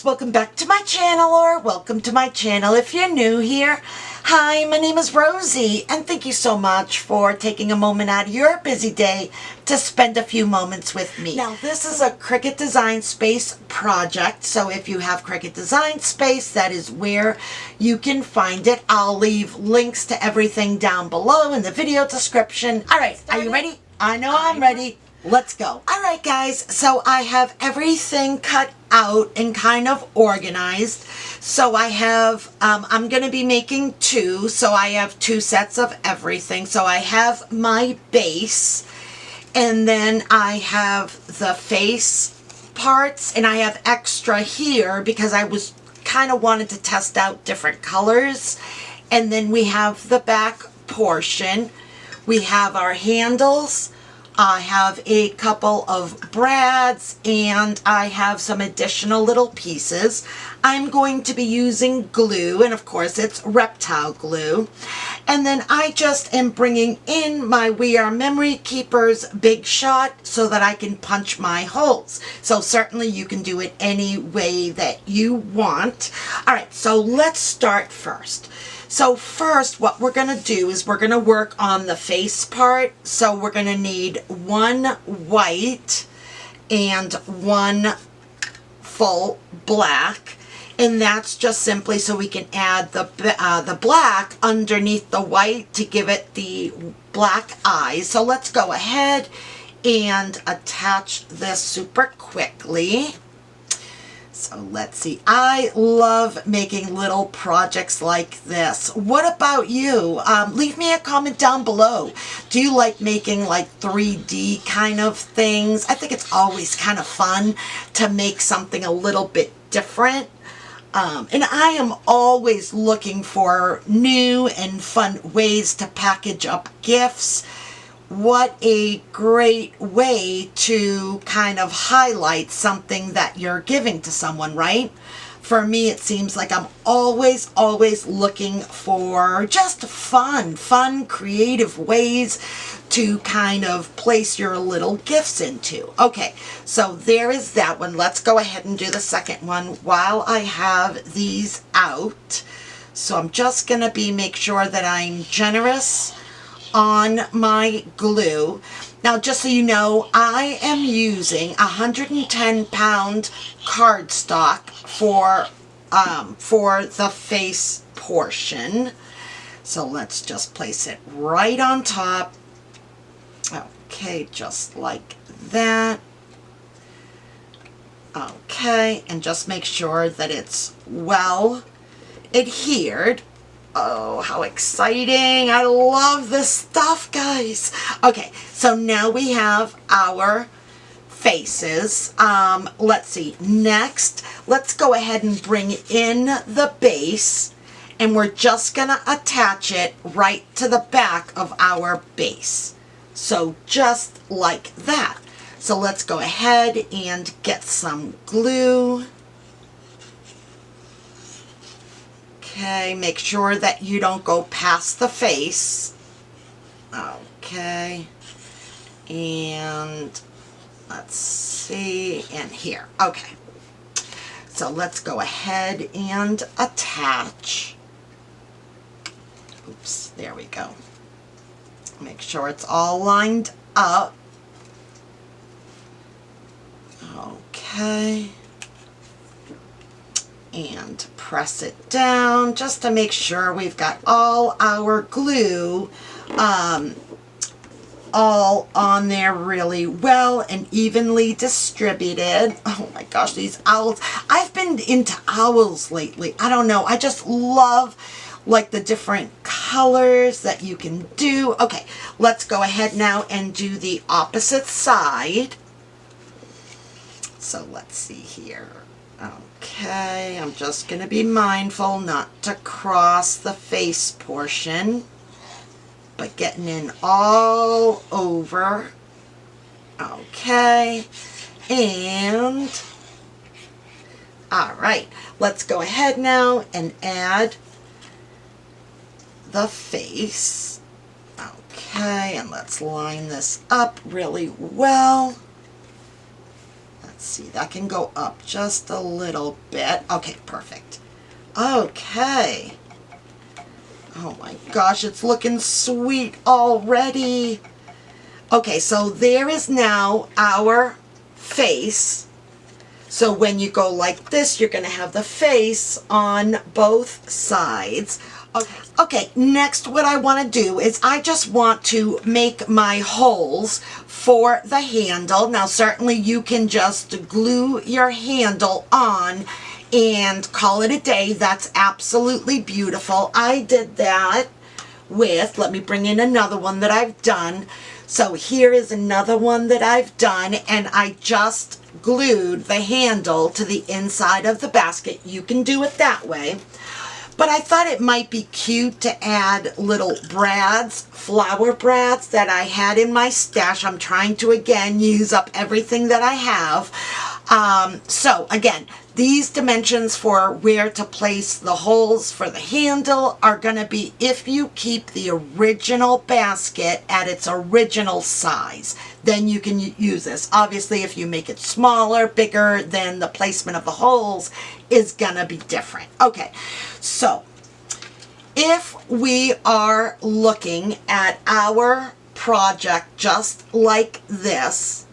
welcome back to my channel, or welcome to my channel if you're new here. Hi, my name is Rosie, and thank you so much for taking a moment out of your busy day to spend a few moments with me. Now, this is a Cricut Design Space project, so if you have Cricut Design Space, that is where you can find it. I'll leave links to everything down below in the video description. All right, are you ready? I know I'm ready. Let's go. All right, guys, so I have everything cut out and kind of organized. So I have, I'm going to be making two, so I have two sets of everything. So I have my base, and then I have the face parts, and I have extra here because I was kind of wanted to test out different colors. And then we have the back portion. We have our handles. I have a couple of brads, and I have some additional little pieces. I'm going to be using glue, and of course it's reptile glue. And then I just am bringing in my We Are Memory Keepers Big Shot so that I can punch my holes. So certainly you can do it any way that you want. All right, so let's start first. So first, what we're going to do is we're going to work on the face part. So we're going to need one white and one full black. And that's just simply so we can add the black underneath the white to give it the black eyes. So let's go ahead and attach this super quickly. So let's see. I love making little projects like this. What about you? Leave me a comment down below. Do you like making like 3D kind of things? I think it's always kind of fun to make something a little bit different. And I am always looking for new and fun ways to package up gifts. What a great way to kind of highlight something that you're giving to someone, right? For me, it seems like I'm always looking for just fun, creative ways to kind of place your little gifts into. Okay, so there is that one. Let's go ahead and do the second one while I have these out. So I'm just going to make sure that I'm generous on my glue. Now, just so you know, I am using 110-pound cardstock for the face portion. So let's just place it right on top. Okay, just like that. Okay, and just make sure that it's well adhered. Oh, how exciting. I love this stuff, guys. Okay, so now we have our faces. Let's see. Next, let's go ahead and bring in the base, and we're just going to attach it right to the back of our base. So just like that. So let's go ahead and get some glue. Okay, make sure that you don't go past the face. Okay, and let's see, and here. Okay, so let's go ahead and attach. Oops, there we go. Make sure it's all lined up. Okay. And press it down just to make sure we've got all our glue all on there really well and evenly distributed. Oh my gosh, these owls. I've been into owls lately. I don't know. I just love like the different colors that you can do. Okay, let's go ahead now and do the opposite side. So let's see here. Okay, I'm just going to be mindful not to cross the face portion, but getting in all over. Okay, and all right, let's go ahead now and add the face. Okay, and let's line this up really well. let's see, that can go up just a little bit. Okay, perfect. Okay. Oh my gosh, it's looking sweet already. Okay, so there is now our face. So when you go like this, you're going to have the face on both sides. Okay, next what I want to do is I just want to make my holes for the handle. Now certainly you can just glue your handle on and call it a day. That's absolutely beautiful. I did that with, let me bring in another one that I've done. So here is another one that I've done, and I just glued the handle to the inside of the basket. You can do it that way. But I thought it might be cute to add little brads, flower brads that I had in my stash. I'm trying to, again, use up everything that I have. So, again, these dimensions for where to place the holes for the handle are going to be if you keep the original basket at its original size. Then you can use this. Obviously, if you make it smaller, bigger, then the placement of the holes is going to be different. Okay, so if we are looking at our project just like this,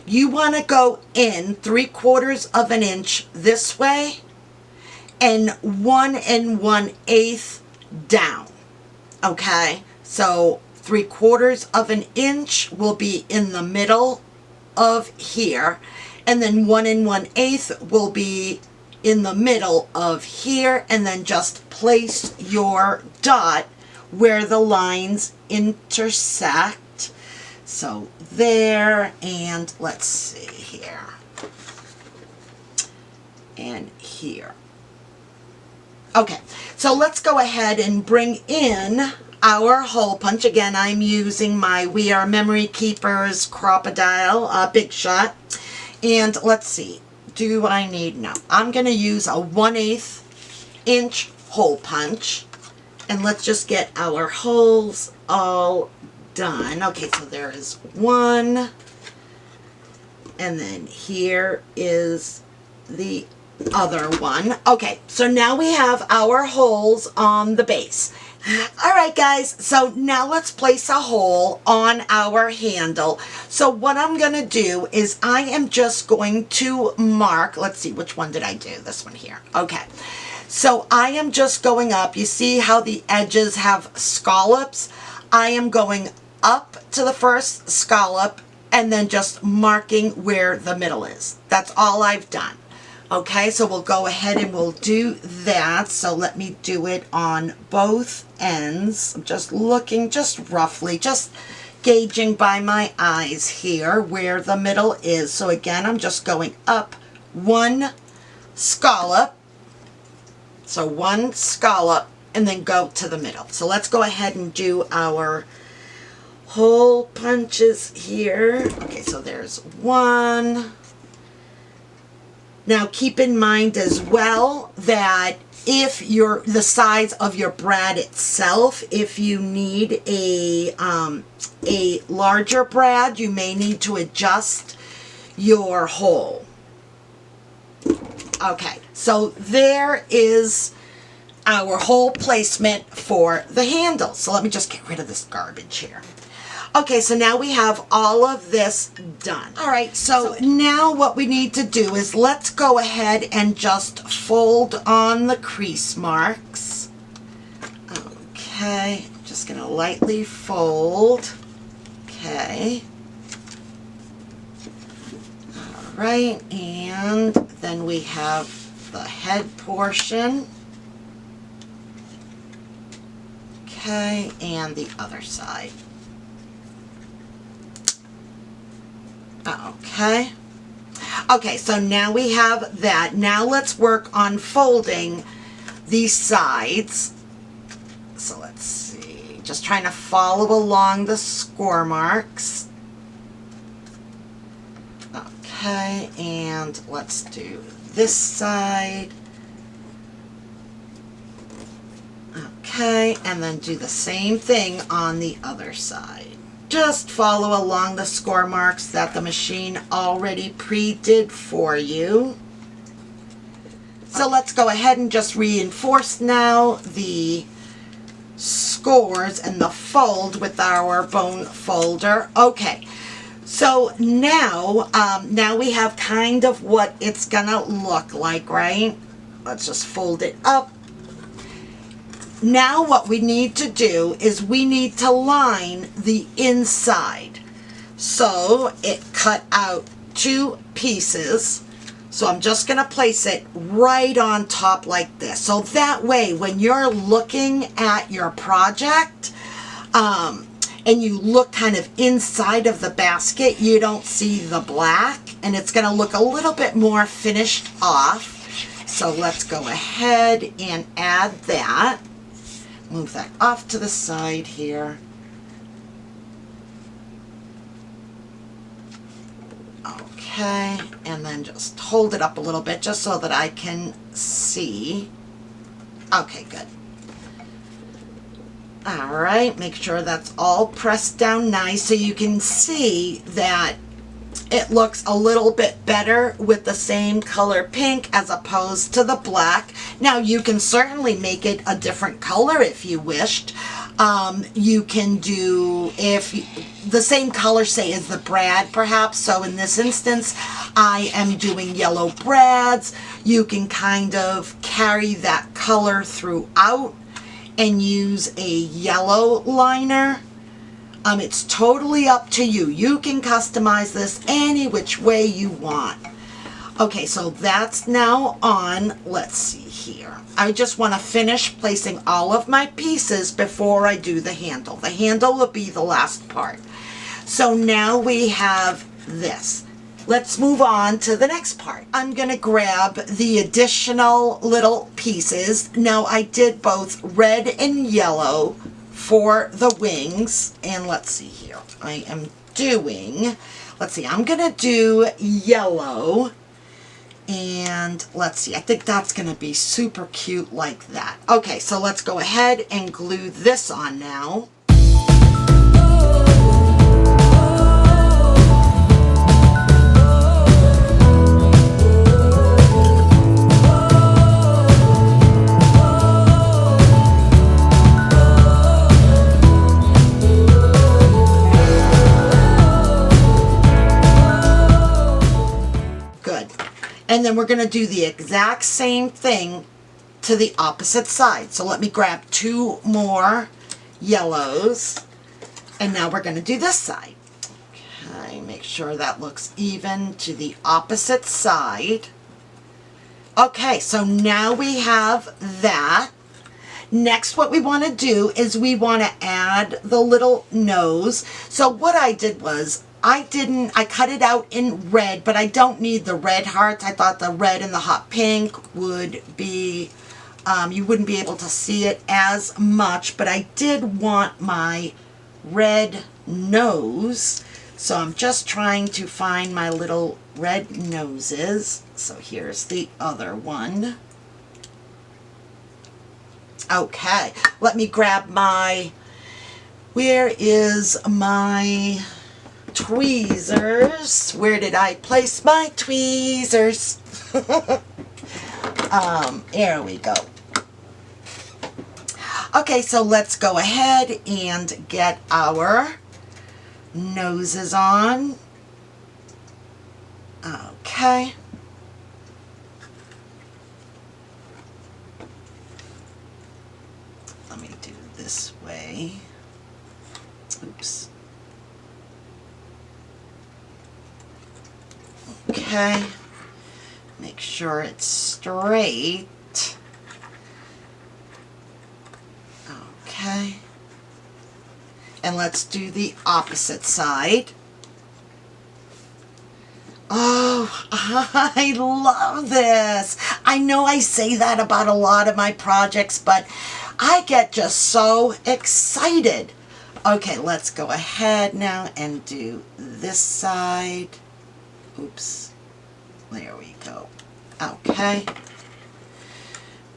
you want to go in 3/4 of an inch this way and 1 1/8 down. Okay, so 3/4 of an inch will be in the middle of here, and then 1 1/8 will be in the middle of here, and then just place your dot where the lines intersect. So there, and let's see here, and here. Okay, so let's go ahead and bring in our hole punch. Again, I'm using my We Are Memory Keepers Crocodile Big Shot. And let's see, do I need, no, I'm going to use a 1/8 inch hole punch. And let's just get our holes all done. Okay, so there is one, and then here is the other one. Okay, so now we have our holes on the base. All right, guys, so now let's place a hole on our handle. So what I'm going to do is I am just going to mark, let's see, which one did I do? This one here. Okay, so I am just going up. You see how the edges have scallops? I am going up to the first scallop and then just marking where the middle is. That's all I've done. Okay, so we'll go ahead and we'll do that. So let me do it on both ends. I'm just looking, just roughly, just gauging by my eyes here where the middle is. So again, I'm just going up 1 scallop. So 1 scallop and then go to the middle. So let's go ahead and do our hole punches here. Okay, so there's 1. Now keep in mind as well that if the size of your brad itself, if you need a larger brad, you may need to adjust your hole. Okay, so there is our hole placement for the handle. So let me just get rid of this garbage here. Okay, so now we have all of this done. All right, so now what we need to do is let's go ahead and just fold on the crease marks. Okay, just gonna lightly fold. Okay. All right, and then we have the head portion. Okay, and the other side. Okay. Okay, so now we have that. Now let's work on folding these sides. So let's see. Just trying to follow along the score marks. Okay, and let's do this side. Okay, and then do the same thing on the other side. just follow along the score marks that the machine already pre-did for you. So let's go ahead and just reinforce now the scores and the fold with our bone folder. Okay, so now we have kind of what it's gonna look like, right? Let's just fold it up. Now what we need to do is we need to line the inside. So it cut out 2 pieces. So I'm just going to place it right on top like this. So that way when you're looking at your project and you look kind of inside of the basket, you don't see the black, and it's going to look a little bit more finished off. So let's go ahead and add that. Move that off to the side here. Okay, and then just hold it up a little bit just so that I can see. Okay, good. All right, make sure that's all pressed down nice so you can see that it looks a little bit better with the same color pink as opposed to the black. Now you can certainly make it a different color if you wished. You can do, if the same color, say, as the brad perhaps. So in this instance, I am doing yellow brads. You can kind of carry that color throughout and use a yellow liner. It's totally up to you. You can customize this any which way you want. Okay, so that's now on. Let's see here. I just want to finish placing all of my pieces before I do the handle. The handle will be the last part. So now we have this. Let's move on to the next part. I'm going to grab the additional little pieces. Now I did both red and yellow for the wings, and let's see here. I am doing, let's see, I'm gonna do yellow, and let's see, I think that's gonna be super cute like that. Okay, so let's go ahead and glue this on now. And then we're going to do the exact same thing to the opposite side. So let me grab 2 more yellows. And now we're going to do this side. Okay, make sure that looks even to the opposite side. Okay, so now we have that. Next, what we want to do is we want to add the little nose. So what I did was, I cut it out in red, but I don't need the red hearts. I thought the red and the hot pink would be, you wouldn't be able to see it as much, but I did want my red nose. So I'm just trying to find my little red noses. So here's the other one. Okay, let me grab my, where is my tweezers? Where did I place my tweezers? There we go. Okay, so let's go ahead and get our noses on. Okay. Let me do this way. Oops. Okay. Make sure it's straight. Okay. And let's do the opposite side. Oh, I love this. I know I say that about a lot of my projects, but I get just so excited. Okay, let's go ahead now and do this side. Oops. There we go. Okay.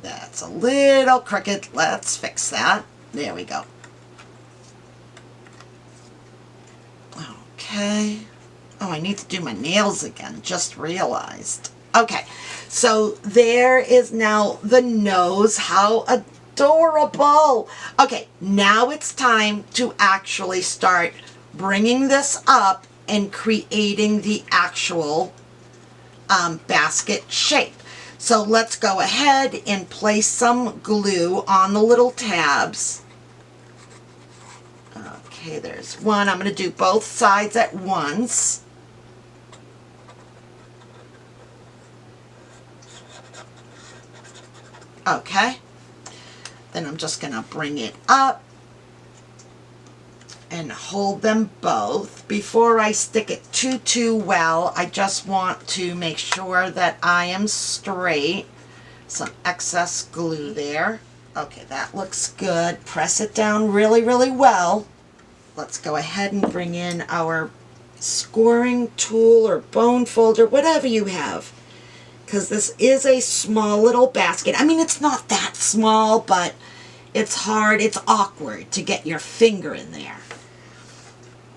That's a little crooked. Let's fix that. There we go. Okay. Oh, I need to do my nails again. Just realized. Okay. So there is now the nose. How adorable. Okay. Now it's time to actually start bringing this up and creating the actual basket shape. So let's go ahead and place some glue on the little tabs. Okay, there's one. I'm going to do both sides at once. Okay. Then I'm just going to bring it up and hold them both. Before I stick it too well, I just want to make sure that I am straight. Some excess glue there. Okay, that looks good. Press it down really well. Let's go ahead and bring in our scoring tool or bone folder, whatever you have, because this is a small little basket. I mean, it's not that small, but it's hard, it's awkward to get your finger in there.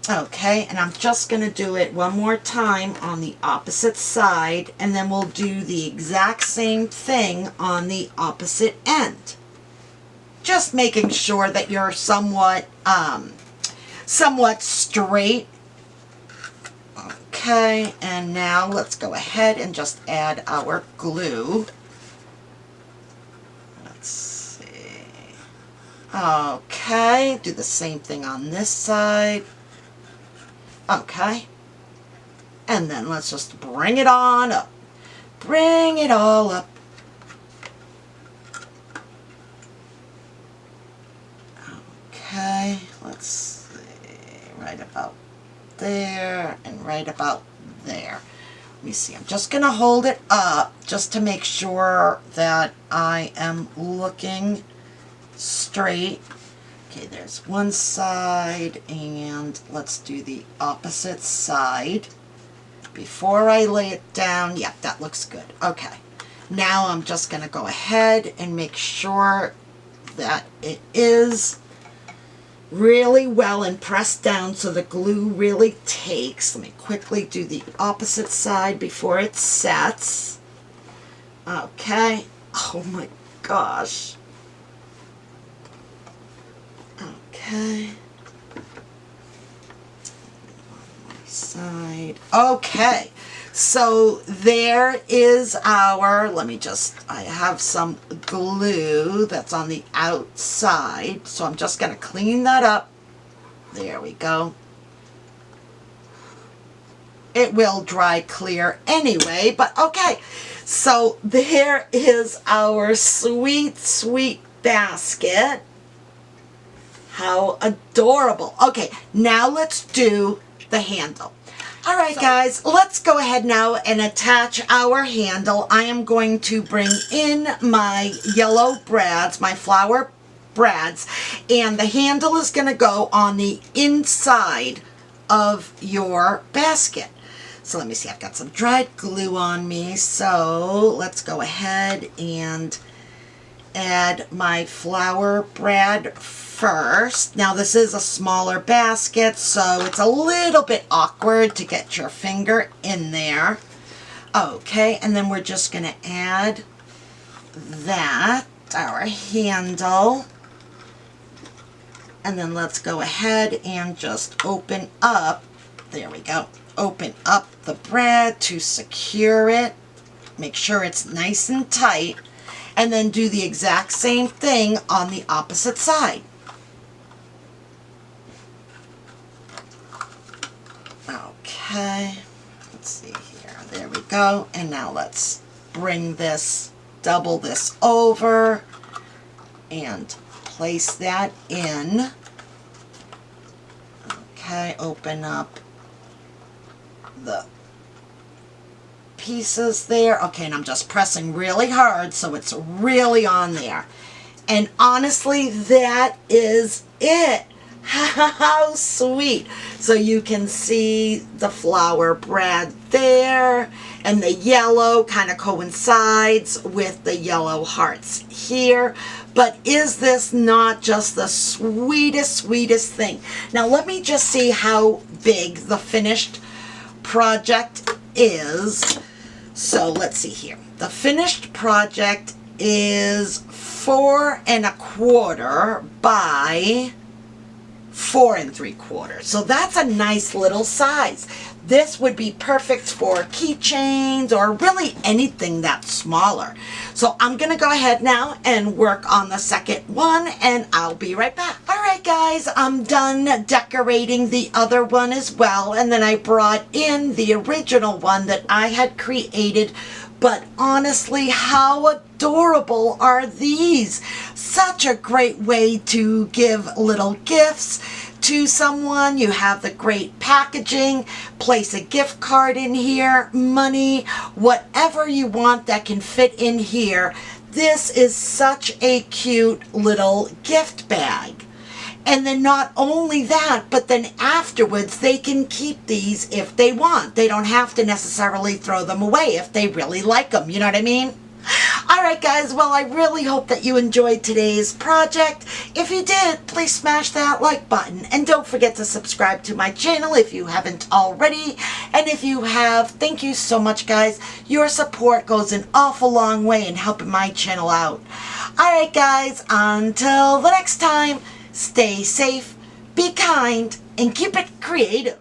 Okay, and I'm just going to do it one more time on the opposite side, and then we'll do the exact same thing on the opposite end. Just making sure that you're somewhat straight. Okay, and now let's go ahead and just add our glue. Let's see. Okay, do the same thing on this side. Okay, and then let's just bring it on up. Bring it all up. Okay, let's see, right about there and right about there. Let me see, I'm just going to hold it up just to make sure that I am looking straight. Okay, there's one side, and let's do the opposite side. Before I lay it down, yep, that looks good. Okay, now I'm just going to go ahead and make sure that it is really well and pressed down so the glue really takes. Let me quickly do the opposite side before it sets. Okay, oh my gosh. Okay. One more side. Okay. So there is our, I have some glue that's on the outside. So I'm just going to clean that up. There we go. It will dry clear anyway, but okay. So there is our sweet, sweet basket. How adorable. Okay, now let's do the handle. All right, guys, let's go ahead now and attach our handle. I am going to bring in my yellow brads, my flower brads, and the handle is going to go on the inside of your basket. So let me see, I've got some dried glue on me, so let's go ahead and add my flower brad first. Now this is a smaller basket, so it's a little bit awkward to get your finger in there. Okay, and then we're just going to add that, our handle. And then let's go ahead and just open up, there we go, open up the brad to secure it. Make sure it's nice and tight. And then do the exact same thing on the opposite side. Okay, let's see here. There we go. And now let's bring this, double this over, and place that in. Okay, open up the pieces there. Okay, and I'm just pressing really hard so it's really on there. And honestly, that is it. How sweet. So you can see the flower brad there, and the yellow kind of coincides with the yellow hearts here. But is this not just the sweetest, sweetest thing? Now let me just see how big the finished project is. So let's see here. The finished project is 4 1/4 by 4 3/4. So that's a nice little size. This would be perfect for keychains or really anything that's smaller. So I'm going to go ahead now and work on the second one, and I'll be right back. Alright guys, I'm done decorating the other one as well, and then I brought in the original one that I had created. But honestly, how adorable are these? Such a great way to give little gifts to someone. You have the great packaging, place a gift card in here, money, whatever you want that can fit in here. This is such a cute little gift bag. And then not only that, but then afterwards they can keep these if they want. They don't have to necessarily throw them away if they really like them. You know what I mean? Alright guys, well I really hope that you enjoyed today's project. If you did, please smash that like button. And don't forget to subscribe to my channel if you haven't already. And if you have, thank you so much guys. Your support goes an awful long way in helping my channel out. Alright guys, until the next time. Stay safe, be kind, and keep it creative.